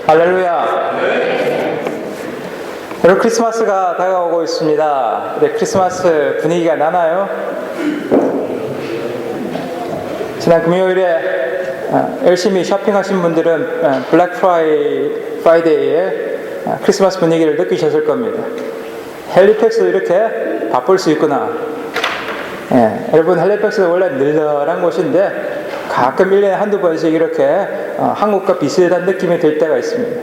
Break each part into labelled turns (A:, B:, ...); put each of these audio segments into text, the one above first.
A: 할렐루야. 여러분, 크리스마스가 다가오고 있습니다. 네, 크리스마스 분위기가 나나요? 지난 금요일에 열심히 쇼핑하신 분들은 블랙 프라이데이에 크리스마스 분위기를 느끼셨을 겁니다. 헬리팩스도 이렇게 바쁠 수 있구나. 여러분, 헬리팩스는 원래 늘널한 곳인데 가끔 1년에 한두 번씩 이렇게 한국과 비슷한 느낌이 들 때가 있습니다.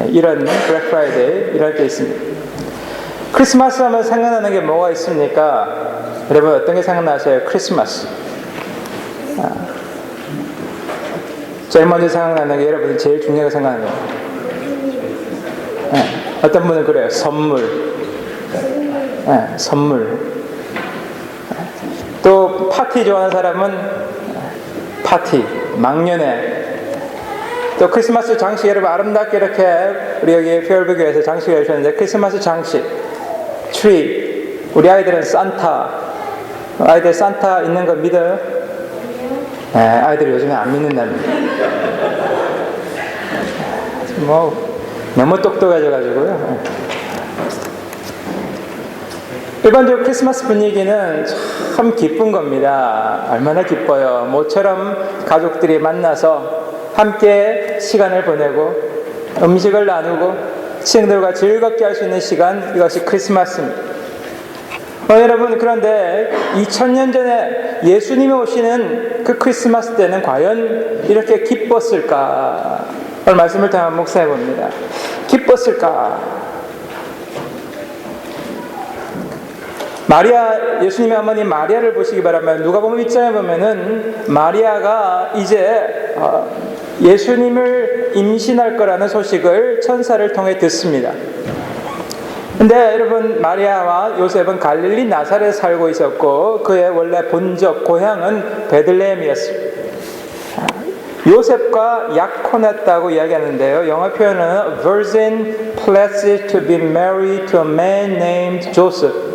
A: 이런 블랙 프라이데이 이럴 때 있습니다. 크리스마스 하면 생각나는 게 뭐가 있습니까? 여러분, 어떤 게 생각나세요? 크리스마스. 제일 먼저 생각나는 게 여러분이 제일 중요하게 생각하는 거예요. 어떤 분은 그래요. 선물. 선물. 또 파티 좋아하는 사람은 파티, 망년회. 또 크리스마스 장식, 여러분 아름답게 이렇게 우리 여기 피어블교회에서 장식을 해주셨는데, 크리스마스 장식, 트리. 우리 아이들은 산타. 아이들 산타 있는 거 믿어요? 아이들이 요즘에 안 믿는답니다. 너무 똑똑해져가지고요. 일반적으로 크리스마스 분위기는 참 기쁜 겁니다. 얼마나 기뻐요. 모처럼 가족들이 만나서 함께 시간을 보내고 음식을 나누고 친구들과 즐겁게 할 수 있는 시간, 이것이 크리스마스입니다. 여러분, 그런데 2000년 전에 예수님이 오시는 그 크리스마스 때는 과연 이렇게 기뻤을까? 오늘 말씀을 더 한번 묵상해 봅니다. 기뻤을까? 마리아, 예수님의 어머니 마리아를 보시기 바라면, 누가복음 1장에 보면은 마리아가 이제 예수님을 임신할 거라는 소식을 천사를 통해 듣습니다. 근데 여러분, 마리아와 요셉은 갈릴리 나사렛에 살고 있었고 그의 원래 본적 고향은 베들레헴이었습니다. 요셉과 약혼했다고 이야기하는데요. 영어 표현은 virgin pledged to be married to a man named Joseph.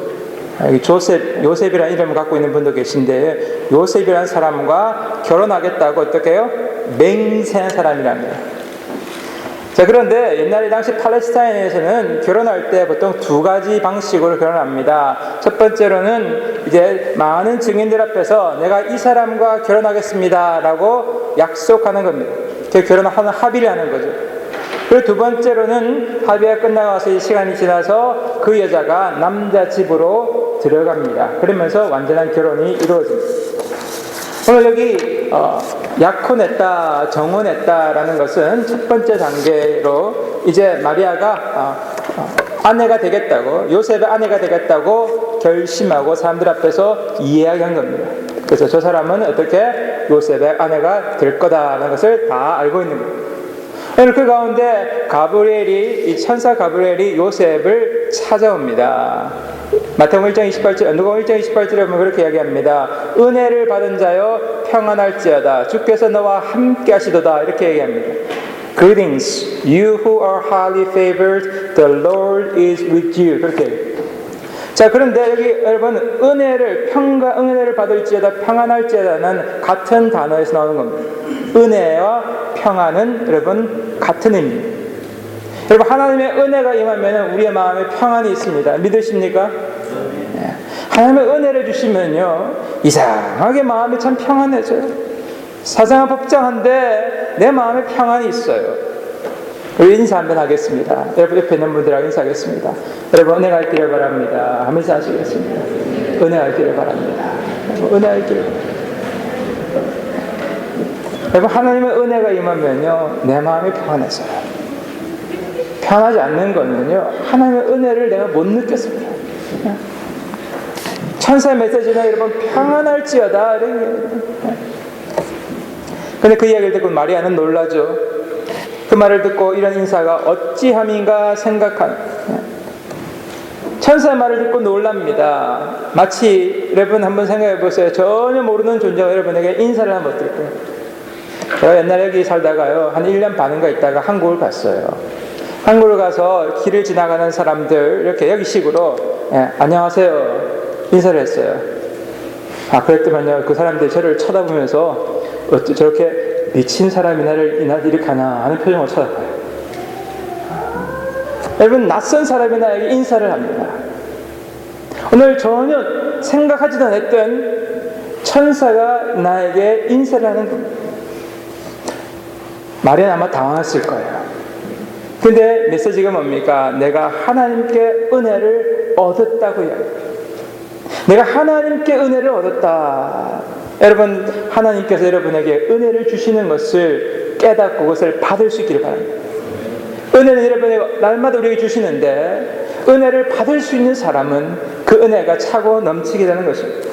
A: 요셉이라는 이름을 갖고 있는 분도 계신데, 요셉이라는 사람과 결혼하겠다고 어떻게 해요? 맹세한 사람이라는 거예요. 자, 그런데 옛날에 당시 팔레스타인에서는 결혼할 때 보통 두 가지 방식으로 결혼합니다. 첫 번째로는 이제 많은 증인들 앞에서 내가 이 사람과 결혼하겠습니다 라고 약속하는 겁니다. 그 결혼하는 합의를 하는 거죠. 그리고 두 번째로는 합의가 끝나고 나서 시간이 지나서 그 여자가 남자 집으로 들어갑니다. 그러면서 완전한 결혼이 이루어집니다. 오늘 여기 약혼했다, 정혼했다라는 것은 첫 번째 단계로 이제 마리아가 아내가 되겠다고, 요셉의 아내가 되겠다고 결심하고 사람들 앞에서 이야기한 겁니다. 그래서 저 사람은 어떻게 요셉의 아내가 될 거다라는 것을 다 알고 있는 겁니다. 그 가운데 이 천사 가브리엘이 요셉을 찾아옵니다. 마태복음 1장 28절, 누가복음 1장 28절에 보면 그렇게 이야기합니다. 은혜를 받은 자여 평안할지어다, 주께서 너와 함께 하시도다, 이렇게 얘기합니다. Greetings, you who are highly favored, the Lord is with you. 그렇게 얘기합니다. 자, 그런데 여기 여러분, 은혜를 받을지어다, 평안할지어다는 같은 단어에서 나오는 겁니다. 은혜와 평안은 여러분 같은 의미입니다. 여러분, 하나님의 은혜가 임하면 우리의 마음에 평안이 있습니다. 믿으십니까? 하나님의 은혜를 주시면요, 이상하게 마음이 참 평안해져요. 사정은 복잡한데 내 마음에 평안이 있어요. 우리 인사 한번 하겠습니다. 여러분, 옆에 있는 분들하고 인사하겠습니다. 여러분, 은혜가 있기를 바랍니다. 하면서 하시겠습니다. 은혜가 있기를 바랍니다. 은혜가 있기를 바랍니다. 여러분, 하나님의 은혜가 임하면요, 내 마음이 평안해져요. 편하지 않는 거는요, 하나님의 은혜를 내가 못 느꼈습니다. 천사의 메시지는 여러분, 평안할지어다, 이런 얘기예요. 근데 그 이야기를 듣고 마리아는 놀라죠. 그 말을 듣고 이런 인사가 어찌함인가 생각한, 천사의 말을 듣고 놀랍니다. 마치 여러분 한번 생각해 보세요. 전혀 모르는 존재가 여러분에게 인사를 하면 어떨 거예요? 제가 옛날에 여기 살다가요, 한 1년 반인가 있다가 한국을 갔어요. 한국을 가서 길을 지나가는 사람들 이렇게 여기식으로 안녕하세요 인사를 했어요. 그랬더니요, 그 사람들이 저를 쳐다보면서 저렇게 미친 사람이 나를 이렇게 하나 하는 표정을 쳐다봐요. 여러분, 낯선 사람이 나에게 인사를 합니다. 오늘 전혀 생각하지도 않았던 천사가 나에게 인사를 하는 겁니다. 마리아는 아마 당황했을 거예요. 근데 메시지가 뭡니까? 내가 하나님께 은혜를 얻었다고요. 내가 하나님께 은혜를 얻었다. 여러분, 하나님께서 여러분에게 은혜를 주시는 것을 깨닫고 그것을 받을 수 있기를 바랍니다. 은혜는 여러분에게 날마다 우리에게 주시는데 은혜를 받을 수 있는 사람은 그 은혜가 차고 넘치게 되는 것입니다.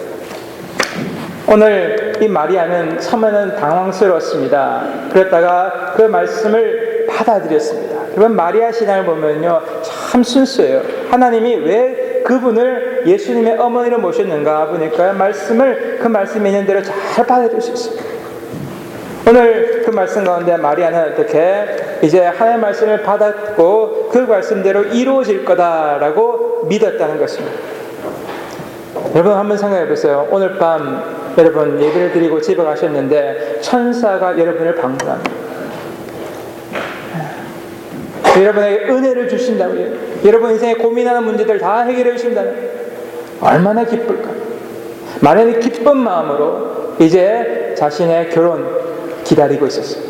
A: 오늘 이 마리아는 처음에는 당황스러웠습니다. 그랬다가 그 말씀을 받아들였습니다. 여러분, 마리아 신앙을 보면요, 참 순수해요. 하나님이 왜 그분을 예수님의 어머니로 모셨는가 보니까 그 말씀이 있는 대로 잘 받아들일 수 있습니다. 오늘 그 말씀 가운데 마리아는 어떻게 이제 하나님의 말씀을 받았고 그 말씀대로 이루어질 거다라고 믿었다는 것입니다. 여러분, 한번 생각해 보세요. 오늘 밤 여러분 예배를 드리고 집에 가셨는데 천사가 여러분을 방문합니다. 여러분에게 은혜를 주신다고요. 여러분 인생에 고민하는 문제들 다 해결해 주신다면 얼마나 기쁠까. 마리아는 기쁜 마음으로 이제 자신의 결혼 기다리고 있었어요.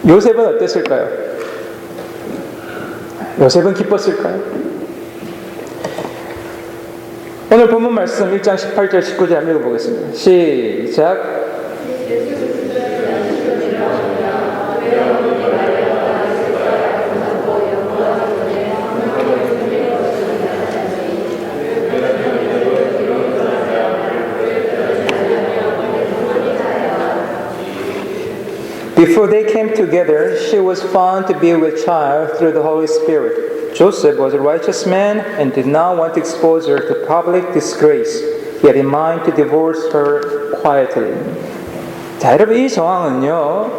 A: 요셉은 어땠을까요? 요셉은 기뻤을까요? 오늘 본문 말씀 1장 18절 19절 한번 읽어보겠습니다. 시작. Before they came together, she was found to be with child through the Holy Spirit. Joseph was a righteous man and did not want to expose her to public disgrace. He had in mind to divorce her quietly. 자, 여러분, 이 정황은요,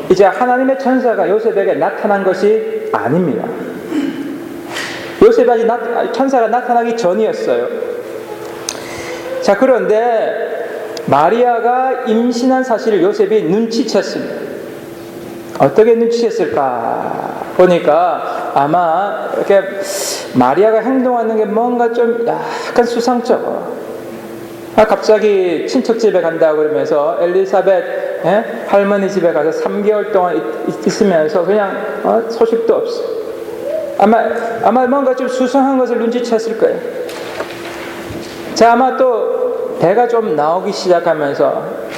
A: 이제 하나님의 천사가 요셉에게 나타난 것이 아닙니다. 요셉이 아직 천사가 나타나기 전이었어요. 자, 그런데 마리아가 임신한 사실을 요셉이 눈치챘습니다. 어떻게 눈치챘을까 보니까 아마 이렇게 마리아가 행동하는 게 뭔가 좀 약간 수상쩍어. 갑자기 친척 집에 간다고 그러면서 엘리사벳 할머니 집에 가서 3개월 동안 있으면서 그냥 소식도 없어. 아마 뭔가 좀 수상한 것을 눈치챘을 거예요. 자, 아마 또 배가 좀 나오기 시작하면서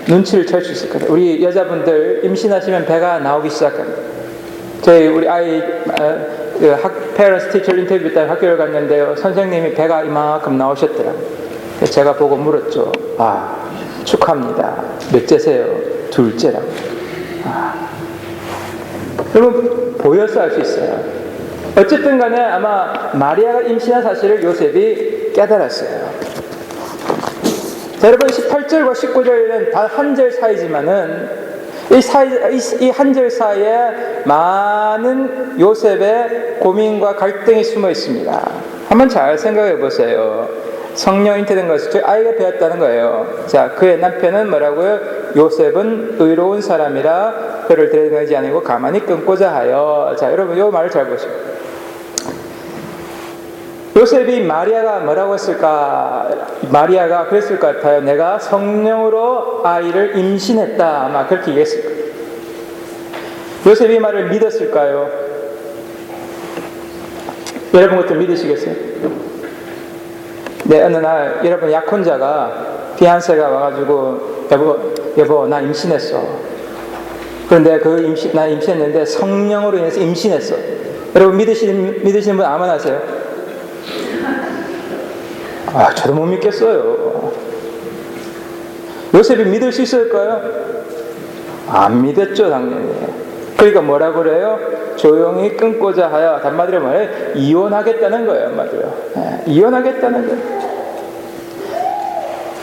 A: 눈치를 챌 수 있을 거예요. 우리 여자분들 임신하시면 배가 나오기 시작합니다. 우리 아이 parents teacher 인터뷰 때 학교를 갔는데요, 선생님이 배가 이만큼 나오셨더라고요. 제가 보고 물었죠. 축하합니다. 몇째세요? 둘째라고. 여러분, 보여서 알 수 있어요. 어쨌든 간에 아마 마리아가 임신한 사실을 요셉이 깨달았어요. 자, 여러분, 18절과 19절에는 단 한 절 사이지만은 이 한 절 사이에 많은 요셉의 고민과 갈등이 숨어 있습니다. 한번 잘 생각해 보세요. 성령 잉태된 것을 저희 아이가 배웠다는 거예요. 자, 그의 남편은 뭐라고요? 요셉은 의로운 사람이라 그를 데려가지 아니고 가만히 끊고자 하여. 자, 여러분, 이 말을 잘 보시고. 요셉이 마리아가 뭐라고 했을까? 마리아가 그랬을 것 같아요. 내가 성령으로 아이를 임신했다. 아마 그렇게 얘기했을 거예요. 요셉이 말을 믿었을까요? 여러분 것도 믿으시겠어요? 네, 어느 날 여러분 약혼자가 피안세가 와가지고 여보 나 임신했어. 그런데 나 임신했는데 성령으로 인해서 임신했어. 여러분 믿으시는 분 아멘 하세요? 저도 못 믿겠어요. 요셉이 믿을 수 있을까요? 안 믿었죠, 당연히. 그러니까 뭐라 그래요? 조용히 끊고자 하여. 한마디로 말해 이혼하겠다는 거예요. 한마디로 이혼하겠다는 거예요.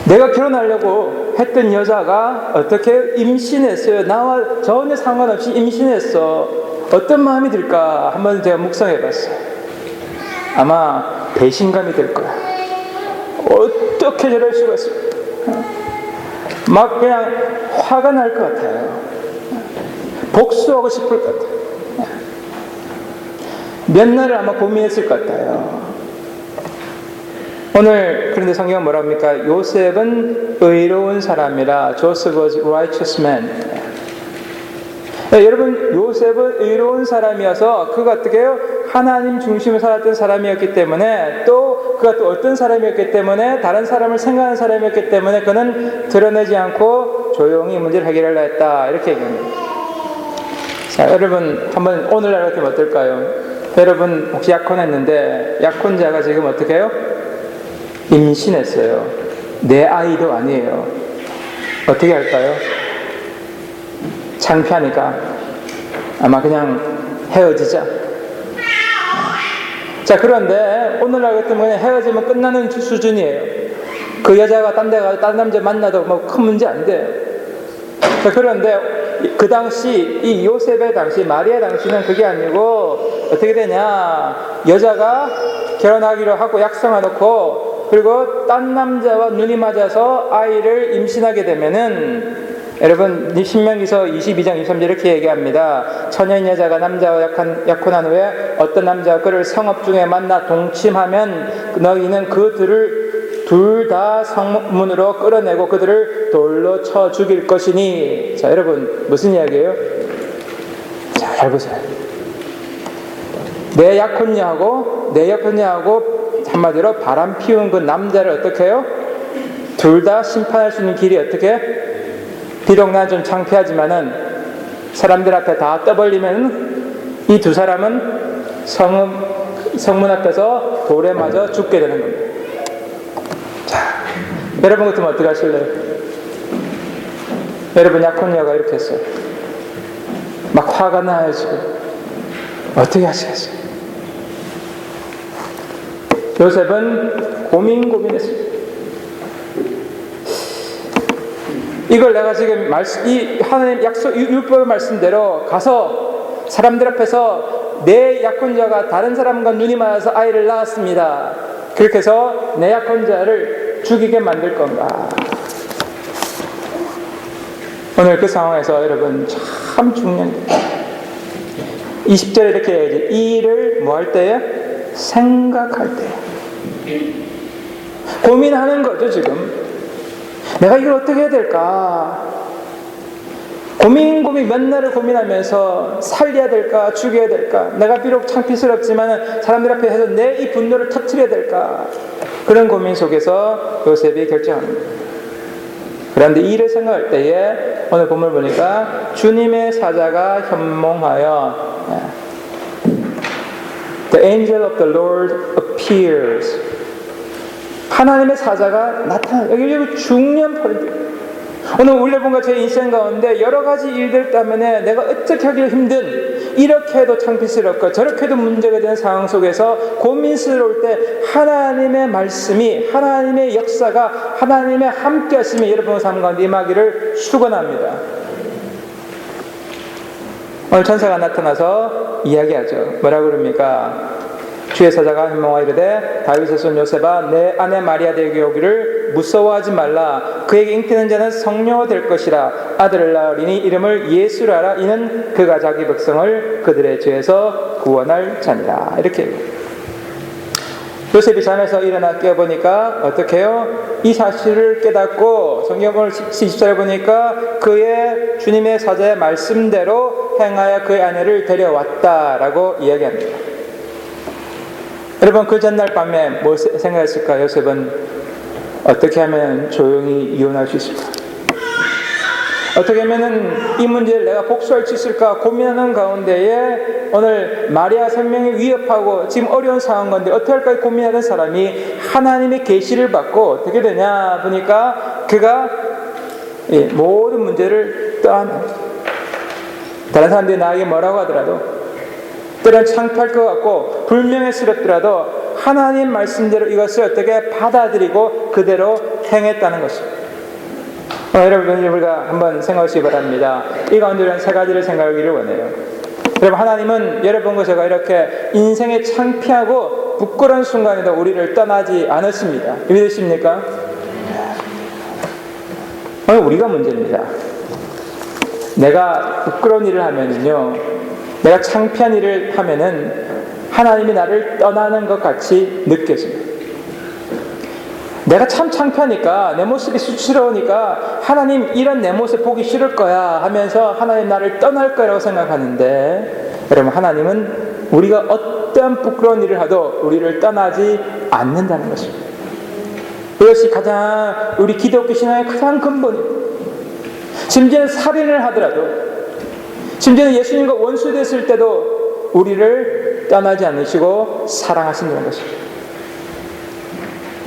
A: 내가 결혼하려고 했던 여자가 어떻게 임신했어요? 나와 전혀 상관없이 임신했어. 어떤 마음이 들까? 한번 제가 묵상해 봤어요. 아마 배신감이 들 거야. 어떻게 저럴 수가 있을까? 막 그냥 화가 날 것 같아요. 복수하고 싶을 것 같아요. 몇 날을 아마 고민했을 것 같아요. 오늘 그런데 성경은 뭐라 합니까? 요셉은 의로운 사람이라. Joseph was righteous man. 네, 여러분, 요셉은 의로운 사람이어서 그가 어떻게 해요? 하나님 중심을 살았던 사람이었기 때문에, 또 그가 또 어떤 사람이었기 때문에, 다른 사람을 생각하는 사람이었기 때문에 그는 드러내지 않고 조용히 문제를 해결하려 했다, 이렇게 얘기합니다. 자, 여러분 한번 오늘날 같으면 어떨까요? 여러분 혹시 약혼했는데 약혼자가 지금 어떻게 해요? 임신했어요. 내 아이도 아니에요. 어떻게 할까요? 창피하니까 아마 그냥 헤어지자. 자, 그런데 오늘날 같으면 헤어지면 끝나는 수준이에요. 그 여자가 딴 데 가서 다른 남자 만나도 뭐 큰 문제 안 돼요. 자, 그런데 그 당시, 이 요셉의 당시, 마리아 당시는 그게 아니고 어떻게 되냐, 여자가 결혼하기로 하고 약속해놓고 그리고 딴 남자와 눈이 맞아서 아이를 임신하게 되면은, 여러분 신명기서 22장 23절 이렇게 얘기합니다. 처녀인 여자가 남자와 약혼한 후에 어떤 남자가 그를 성읍 중에 만나 동침하면 너희는 그들을 둘 다 성문으로 끌어내고 그들을 돌로 쳐 죽일 것이니. 자, 여러분 무슨 이야기예요? 자, 잘 보세요. 내 약혼녀하고 한마디로 바람 피운 그 남자를 어떻게 해요? 둘 다 심판할 수 있는 길이 어떻게 해? 비록 난 좀 창피하지만은 사람들 앞에 다 떠벌리면 이 두 사람은 성문 앞에서 돌에 맞아 죽게 되는 겁니다. 자, 여러분 같으면 어떻게 하실래요? 여러분 약혼녀가 이렇게 했어요. 막 화가 나요 지금. 어떻게 하시겠어요? 요셉은 고민했어요. 이걸 내가 지금 이 하나님 약속 율법의 말씀대로 가서 사람들 앞에서 내 약혼자가 다른 사람과 눈이 맞아서 아이를 낳았습니다. 그렇게 해서 내 약혼자를 죽이게 만들 건가? 오늘 그 상황에서 여러분 참 중요한 20절에 이렇게 해야지. 이 일을 뭐 할 때에? 생각할 때. 고민하는 거죠 지금. 내가 이걸 어떻게 해야 될까? 고민 몇 날을 고민하면서 살려야 될까? 죽여야 될까? 내가 비록 창피스럽지만 사람들 앞에 해서 내 이 분노를 터뜨려야 될까? 그런 고민 속에서 요셉이 결정합니다. 그런데 이 일을 생각할 때에 오늘 본문을 보니까 주님의 사자가 현몽하여 The angel of the Lord appears. 하나님의 사자가 나타나요. 여기 중요한 포인트. 오늘 우리가 본가 제 인생 가운데 여러 가지 일들 때문에 내가 어떻게 하기 힘든, 이렇게 해도 창피스럽고 저렇게 해도 문제가 되는 상황 속에서 고민스러울 때 하나님의 말씀이, 하나님의 역사가, 하나님의 함께하심이 여러분의 삶 가운데 임하기를 축원합니다. 오늘 천사가 나타나서 이야기하죠. 뭐라고 그럽니까? 주의 사자가 현몽하여 이르되 다윗의 손 요셉아, 내 아내 마리아 되게 오기를 무서워하지 말라. 그에게 잉태는 자는 성령이 될 것이라. 아들을 낳으리니 이름을 예수라 하라. 이는 그가 자기 백성을 그들의 죄에서 구원할 자니라. 이렇게 요셉이 잠에서 일어나 깨어보니까 어떻게 해요? 이 사실을 깨닫고 성경을 20절에 보니까 그의 주님의 사자의 말씀대로 행하여 그의 아내를 데려왔다라고 이야기합니다. 여러분 그 전날 밤에 뭐 생각했을까? 요셉은 어떻게 하면 조용히 이혼할 수 있을까? 어떻게 하면 이 문제를 내가 복수할 수 있을까 고민하는 가운데에 오늘 마리아 생명이 위협하고 지금 어려운 상황 건데 어떻게 할까 고민하는 사람이 하나님의 계시를 받고 어떻게 되냐 보니까 그가 모든 문제를 다른 사람들이 나에게 뭐라고 하더라도 때론 창피할 것 같고 불명예스럽더라도 하나님 말씀대로 이것을 어떻게 받아들이고 그대로 행했다는 것입니다. 여러분 우리가 한번 생각하시기 바랍니다. 이 가운데 세 가지를 생각하기를 원해요. 여러분 하나님은 여러분과 제가 이렇게 인생에 창피하고 부끄러운 순간에도 우리를 떠나지 않으십니다. 믿으십니까? 오늘 우리가 문제입니다. 내가 부끄러운 일을 하면은요, 내가 창피한 일을 하면은 하나님이 나를 떠나는 것 같이 느껴집니다. 내가 참 창피하니까, 내 모습이 수치스러우니까 하나님 이런 내 모습 보기 싫을 거야 하면서 하나님 나를 떠날 거라고 생각하는데, 여러분, 하나님은 우리가 어떤 부끄러운 일을 하도 우리를 떠나지 않는다는 것입니다. 이것이 가장 우리 기독교 신앙의 가장 근본입니다. 심지어는 살인을 하더라도, 심지어는 예수님과 원수 됐을 때도 우리를 떠나지 않으시고 사랑하신다는 것입니다.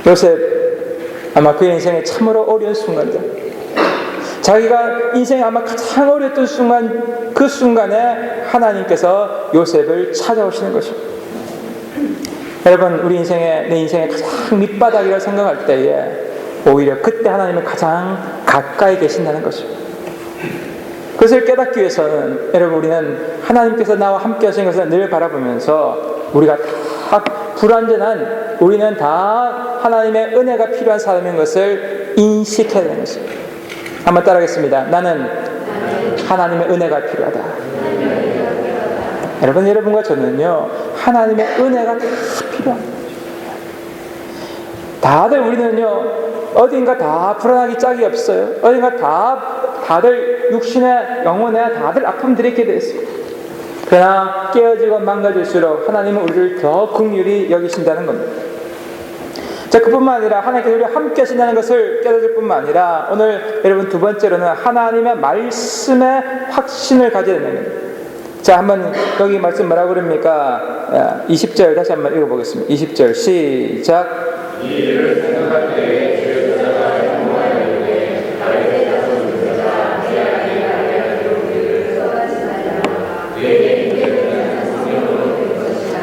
A: 요셉, 아마 그의 인생에 참으로 어려운 순간들, 자기가 인생에 아마 가장 어려웠던 순간, 그 순간에 하나님께서 요셉을 찾아오시는 것입니다. 여러분, 우리 인생에, 내 인생의 가장 밑바닥이라고 생각할 때에 오히려 그때 하나님은 가장 가까이 계신다는 것입니다. 그것을 깨닫기 위해서는, 여러분, 우리는 하나님께서 나와 함께 하시는 것을 늘 바라보면서 우리가 다 불완전한, 우리는 다 하나님의 은혜가 필요한 사람인 것을 인식해야 되는 것입니다. 한번 따라하겠습니다. 나는 하나님의 은혜가 필요하다. 여러분과 저는요, 하나님의 은혜가 다 필요합니다. 다들 우리는요, 어딘가 다 불안하기 짝이 없어요. 어딘가 다들 육신의 영혼에 다들 아픔들이 있게 되어 있습니다. 그러나 깨어지고 망가질수록 하나님은 우리를 더 긍휼히 여기신다는 겁니다. 자, 그뿐만 아니라 하나님께서 우리와 함께 하신다는 것을 깨달을 뿐만 아니라, 오늘 여러분 두 번째로는 하나님의 말씀에 확신을 가져야 되는 겁니다. 자, 한번 여기 말씀 뭐라고 그럽니까? 20절 다시 한번 읽어보겠습니다. 20절 시작. 이 일을 생각할 때에 주의 사자가 영광하였는데 다윗의 자손 유다가 피하게 하려 그들을 떠나지 말라. 내게 인계되는 성령으로 된 것이라.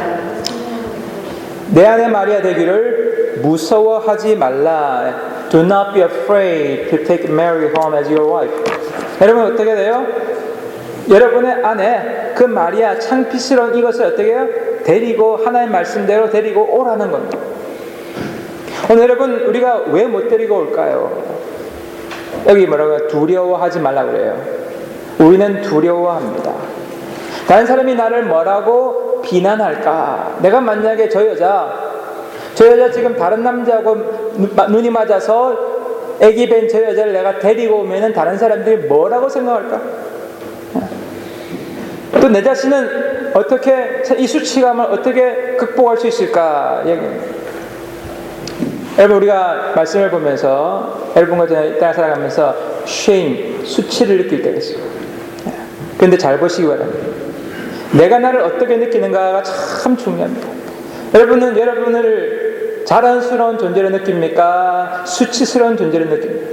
A: 내 안에 마리아 되기를 무서워하지 말라. Do not be afraid to take Mary home as your wife. 여러분, 어떻게 돼요? 여러분의 안에 그 마리아, 창피스러운 이것을 어떻게 해요? 데리고, 하나님 말씀대로 데리고 오라는 겁니다. 오늘 여러분, 우리가 왜 못 데리고 올까요? 여기 뭐라고요? 두려워하지 말라고 그래요. 우리는 두려워합니다. 다른 사람이 나를 뭐라고 비난할까? 내가 만약에 저 여자 지금 다른 남자하고 눈이 맞아서 애기 뵌 저 여자를 내가 데리고 오면은 다른 사람들이 뭐라고 생각할까? 또 내 자신은 어떻게, 이 수치감을 어떻게 극복할 수 있을까? 여러분, 우리가 말씀을 보면서 여러분과 저는 이 땅을 살아가면서 shame, 수치를 느낄 때가 있어요. 그런데 잘 보시기 바랍니다. 내가 나를 어떻게 느끼는가가 참 중요합니다. 여러분은 여러분을 자랑스러운 존재로 느낍니까? 수치스러운 존재로 느낍니까?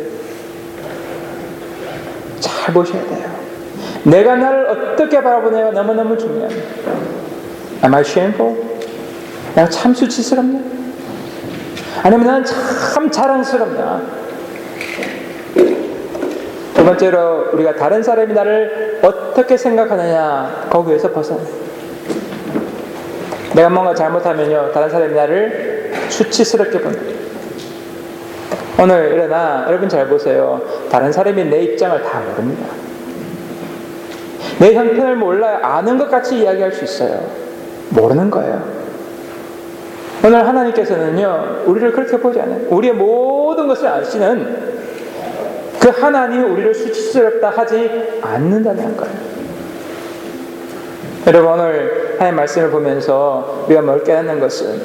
A: 잘 보셔야 돼요. 내가 나를 어떻게 바라보냐가 너무너무 중요합니다. Am I shameful? 내가 참 수치스럽냐? 아니면 나는 참 자랑스럽냐? 두 번째로, 우리가 다른 사람이 나를 어떻게 생각하느냐, 거기에서 벗어나. 내가 뭔가 잘못하면요, 다른 사람이 나를 수치스럽게 본다. 오늘 일어나, 여러분 잘 보세요. 다른 사람이 내 입장을 다 모릅니다. 내 형편을 몰라요. 아는 것 같이 이야기할 수 있어요. 모르는 거예요. 오늘 하나님께서는요, 우리를 그렇게 보지 않아요. 우리의 모든 것을 아시는 그 하나님이 우리를 수치스럽다 하지 않는다는 거예요. 여러분, 오늘 하나님 말씀을 보면서 우리가 뭘 깨닫는 것은,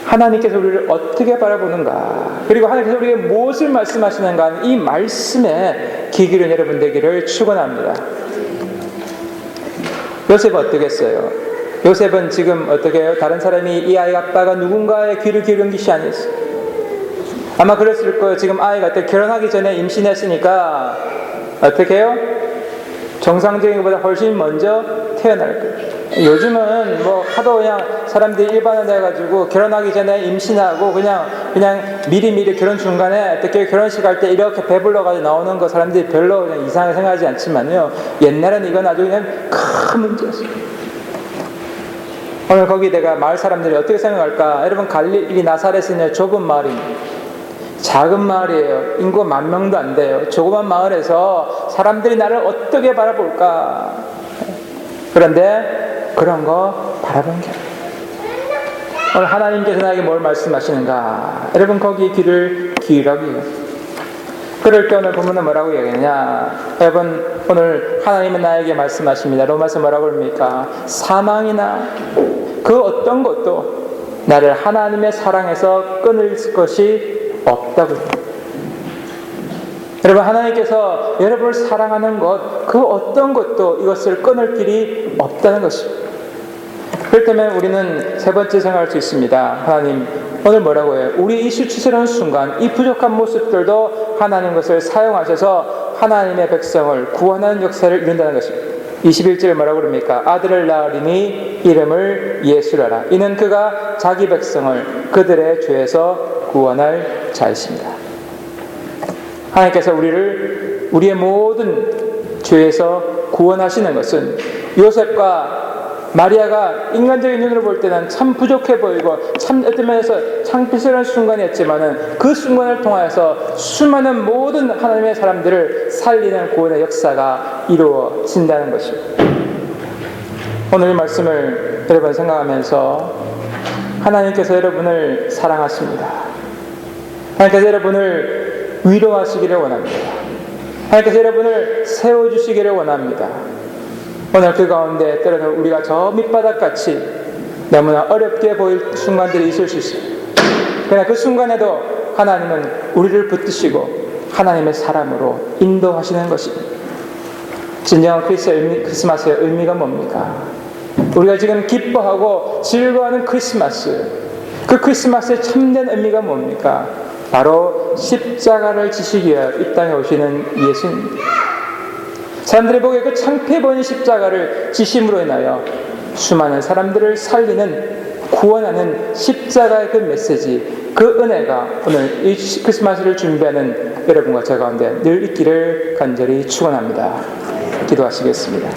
A: 하나님께서 우리를 어떻게 바라보는가, 그리고 하나님께서 우리에게 무엇을 말씀하시는가, 이 말씀에 귀 기울인 여러분 되기를 축원합니다. 요셉은 어떻게 했어요? 요셉은 지금 어떻게 해요? 다른 사람이 이 아이 아빠가 누군가의 귀를 기울인 것이 아니었어요. 아마 그랬을 거예요. 지금 아이가 결혼하기 전에 임신했으니까 어떻게 해요? 정상적인 것보다 훨씬 먼저 태어날 거예요. 요즘은 뭐 하도 그냥 사람들이 일반화돼가지고 결혼하기 전에 임신하고 그냥 미리미리 결혼 중간에 어떻게 결혼식 할 때 이렇게 배불러가지고 나오는 거 사람들이 별로 그냥 이상하게 생각하지 않지만요, 옛날에는 이건 아주 그냥 큰 문제였어요. 오늘 거기 내가 마을 사람들이 어떻게 생각할까? 여러분, 갈릴리 나사렛은 좁은 마을입니다. 작은 마을이에요. 인구가 10,000명도 안 돼요. 조그만 마을에서 사람들이 나를 어떻게 바라볼까? 그런데 그런 거 바라본 게 아니에요. 오늘 하나님께서 나에게 뭘 말씀하시는가? 여러분 거기에 귀를 기울이라고 해요. 그럴 때 오늘 본문은 뭐라고 얘기하냐? 여러분 오늘 하나님은 나에게 말씀하십니다. 로마서 뭐라고 합니까? 사망이나 그 어떤 것도 나를 하나님의 사랑에서 끊을 것이 없다고 해요. 여러분 하나님께서 여러분을 사랑하는 것, 그 어떤 것도 이것을 끊을 길이 없다는 것입니다. 그렇기 때문에 우리는 세 번째 생각할 수 있습니다. 하나님 오늘 뭐라고 해요? 우리 이 수치스러운 순간, 이 부족한 모습들도 하나님 것을 사용하셔서 하나님의 백성을 구원하는 역사를 이룬다는 것입니다. 21절에 뭐라고 그럽니까? 아들을 낳으리니 이름을 예수라라. 이는 그가 자기 백성을 그들의 죄에서 구원할 자이십니다. 하나님께서 우리의 모든 죄에서 구원하시는 것은 요셉과 마리아가 인간적인 눈으로 볼 때는 참 부족해 보이고 참 어떤 면에서 창피스러운 순간이었지만은 그 순간을 통하여서 수많은 모든 하나님의 사람들을 살리는 구원의 역사가 이루어진다는 것입니다. 오늘 이 말씀을 여러분 생각하면서 하나님께서 여러분을 사랑하십니다. 하나님께서 여러분을 위로하시기를 원합니다. 하나님께서 여러분을 세워주시기를 원합니다. 오늘 그 가운데 때로는 우리가 저 밑바닥같이 너무나 어렵게 보일 순간들이 있을 수 있어요. 그러나 그 순간에도 하나님은 우리를 붙드시고 하나님의 사람으로 인도하시는 것입니다. 진정한 크리스마스의 의미가 뭡니까? 우리가 지금 기뻐하고 즐거워하는 크리스마스, 그 크리스마스의 참된 의미가 뭡니까? 바로 십자가를 지시기 위하여 이 땅에 오시는 예수입니다. 사람들이 보기에 그 창피해 보이는 십자가를 지심으로 인하여 수많은 사람들을 살리는, 구원하는 십자가의 그 메시지, 그 은혜가 오늘 이 크리스마스를 준비하는 여러분과 저 가운데 늘 있기를 간절히 축원합니다. 기도하시겠습니다.